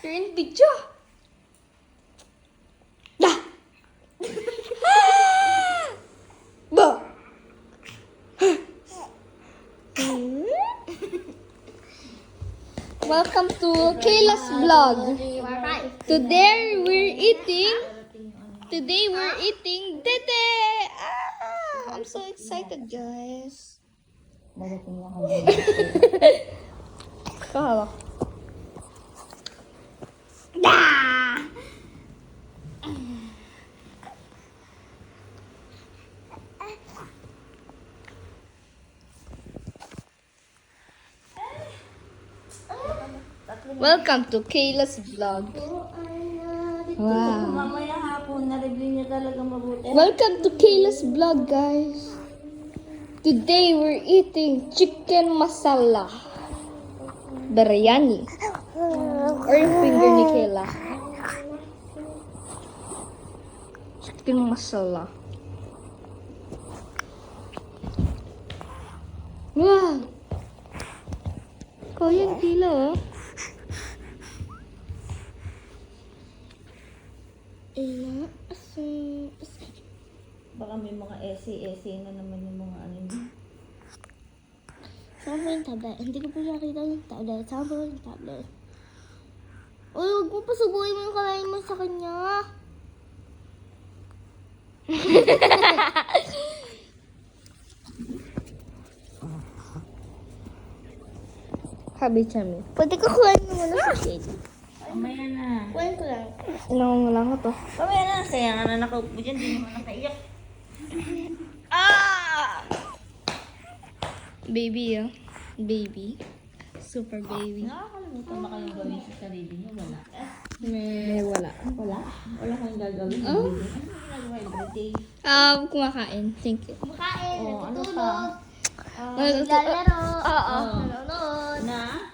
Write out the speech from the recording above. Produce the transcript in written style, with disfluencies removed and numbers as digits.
You're in video. Da! Ba! Welcome to Kayla's vlog. Today we're eating Dede. I'm so excited, guys. Kahawak. Welcome to Kayla's vlog. Wow. Mamaya hapon, na-review niya talaga mabuti. Welcome to Kayla's vlog, guys. Today we're eating chicken masala. Biryani. Or yung finger ni Kayla. Chicken masala. Wow. Kaya yung Kayla, oh. Baka may mga essay na naman yung mga ano niya. Saan ba yung tablet? Hindi ko pa nakita yung tablet. Saan ba yung tablet? Uy, huwag mo pasubuhin mo yung kamay mo sa kanya. Habi chami. Pwede ko kuhain mo muna sa shade. Mamaya na. Kuhain ko lang. Nangungulang ko to. Mamaya na. Kaya nga na nakaupo dyan. Di naman nakaiyak. Baby, oh. Baby. Super baby. Nakakalimutan ba kayong gawin sa sarili niyo? Wala. Wala. Wala? Wala kayong gagawin. Oh? Ano yung ginagawa everyday? Kumakain. Thank you. Kumakain, Oh, ano natutulog, pa? naglalaro, Oo. nanonood. Na?